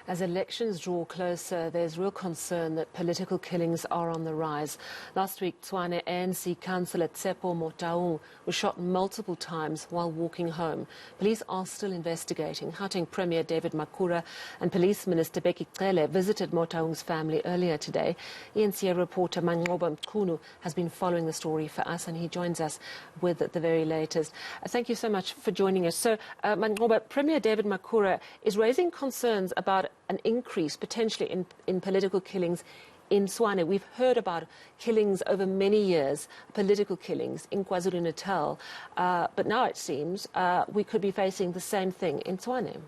As elections draw closer, there's real concern that political killings are on the rise. Last week, Tshwane ANC councillor Tshepo Motaung was shot multiple times while walking home. Police are still investigating. Gauteng Premier David Makhura and Police Minister Cele visited Motaung's family earlier today. eNCA reporter Manqoba Mchunu has been following the story for us, and he joins us with the very latest. Thank you so much for joining us. So, Manqoba, Premier David Makhura is raising concerns about an increase potentially in political killings in Tshwane. We've heard about killings over many years, political killings in KwaZulu-Natal, but now it seems we could be facing the same thing in Tshwane.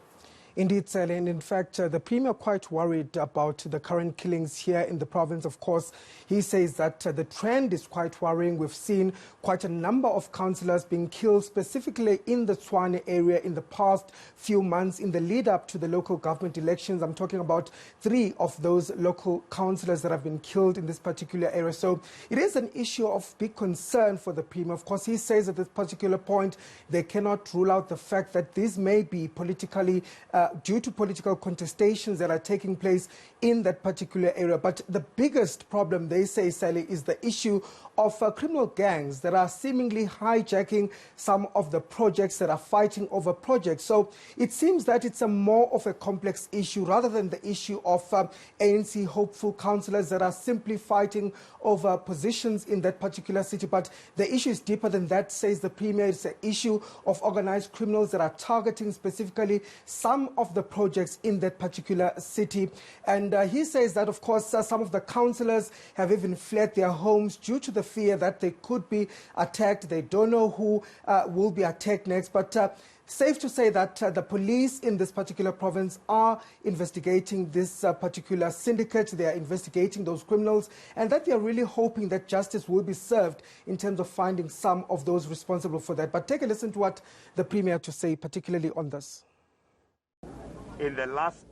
Indeed, Cele, and in fact, the Premier quite worried about the current killings here in the province. Of course, he says that the trend is quite worrying. We've seen quite a number of councillors being killed, specifically in the Tshwane area in the past few months in the lead up to the local government elections. I'm talking about 3 of those local councillors that have been killed in this particular area. So it is an issue of big concern for the Premier. Of course, he says at this particular point, they cannot rule out the fact that these may be politically due to political contestations that are taking place in that particular area. But the biggest problem, they say, Cele, is the issue of criminal gangs that are seemingly hijacking some of the projects, that are fighting over projects. So it seems that it's a more of a complex issue rather than the issue of ANC hopeful councillors that are simply fighting over positions in that particular city. But the issue is deeper than that, says the Premier. It's an issue of organized criminals that are targeting specifically some of the projects in that particular city. And he says that, of course, some of the councillors have even fled their homes due to the fear that they could be attacked. They don't know who will be attacked next. But safe to say that the police in this particular province are investigating this particular syndicate. They are investigating those criminals, and that they are really hoping that justice will be served in terms of finding some of those responsible for that. But take a listen to what the Premier had to say, particularly on this. In the last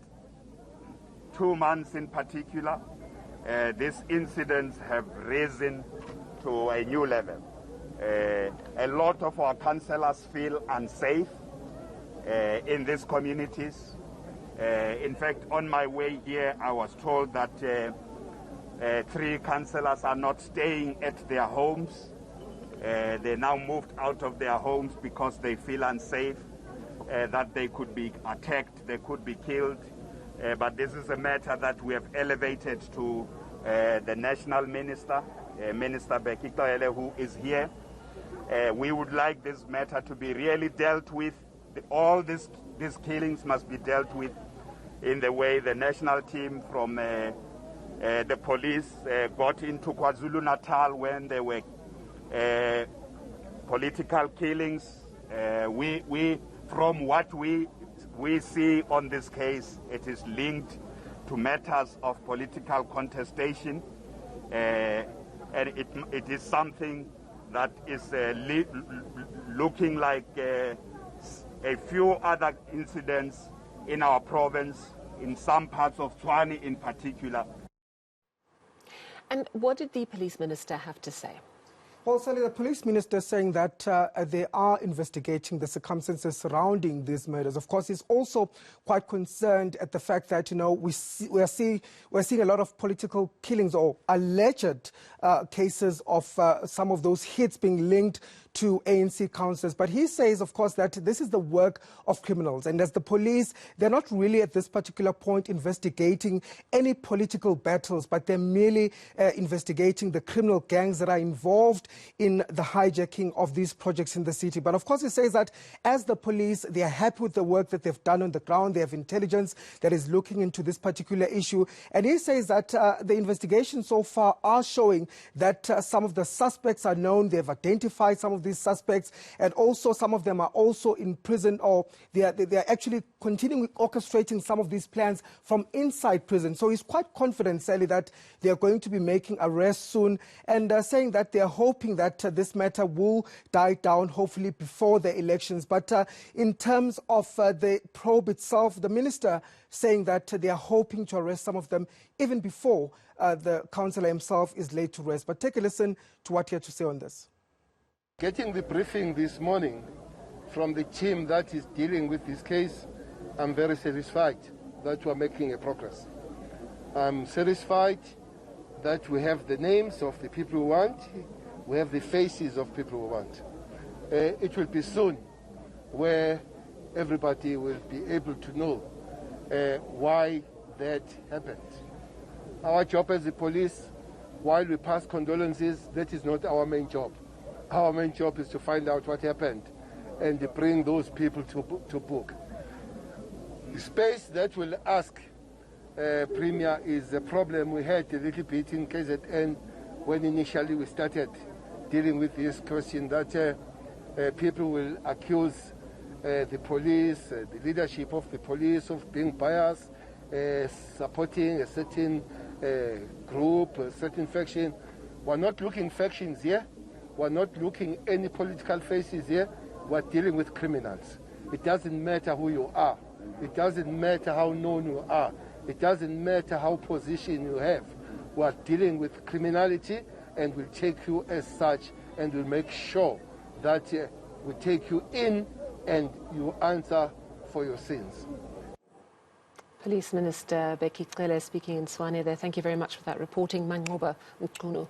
2 months in particular, these incidents have risen to a new level. A lot of our councillors feel unsafe in these communities. In fact, on my way here, I was told that 3 councillors are not staying at their homes. They now moved out of their homes because they feel unsafe, that they could be attacked, they could be killed. But this is a matter that we have elevated to the National Minister, Minister Cele, who is here. We would like this matter to be really dealt with. All these killings must be dealt with in the way the national team from the police got into KwaZulu-Natal when there were political killings. From what we see on this case, it is linked to matters of political contestation, and it is something that is looking like a few other incidents in our province, in some parts of Tshwane in particular. And what did the police minister have to say? Well, Cele, the police minister is saying that they are investigating the circumstances surrounding these murders. Of course, he's also quite concerned at the fact that, you know, we're seeing a lot of political killings or alleged cases of some of those hits being linked to ANC councillors. But he says, of course, that this is the work of criminals. And as the police, they're not really at this particular point investigating any political battles, but they're merely investigating the criminal gangs that are involved in the hijacking of these projects in the city. But of course, he says that as the police, they are happy with the work that they've done on the ground. They have intelligence that is looking into this particular issue. And he says that the investigations so far are showing that some of the suspects are known. They've identified some of these suspects, and also some of them are also in prison, or they are actually continuing orchestrating some of these plans from inside prison. So he's quite confident, Cele, that they are going to be making arrests soon, and saying that they are hoping that this matter will die down, hopefully before the elections. But in terms of the probe itself, the minister saying that they are hoping to arrest some of them even before the councillor himself is laid to rest. But take a listen to what he had to say on this. Getting the briefing this morning from the team that is dealing with this case, I'm very satisfied. that we are making a progress. I'm satisfied that we have the names of the people we want, we have the faces of people we want. It will be soon where everybody will be able to know why that happened. Our job as the police, while we pass condolences, that is not our main job. Our main job is to find out what happened and bring those people to book. The space that will ask Premier is a problem we had a little bit in KZN when initially we started dealing with this question that people will accuse the police, the leadership of the police of being biased, supporting a certain group, a certain faction. We're not looking factions here. We're not looking any political faces here. We're dealing with criminals. It doesn't matter who you are. It doesn't matter how known you are. It doesn't matter how position you have. We're dealing with criminality, and we'll take you as such, and we'll make sure that we take you in and you answer for your sins. Police Minister Cele speaking in Tshwane there. Thank you very much for that reporting, Manqoba Mchunu.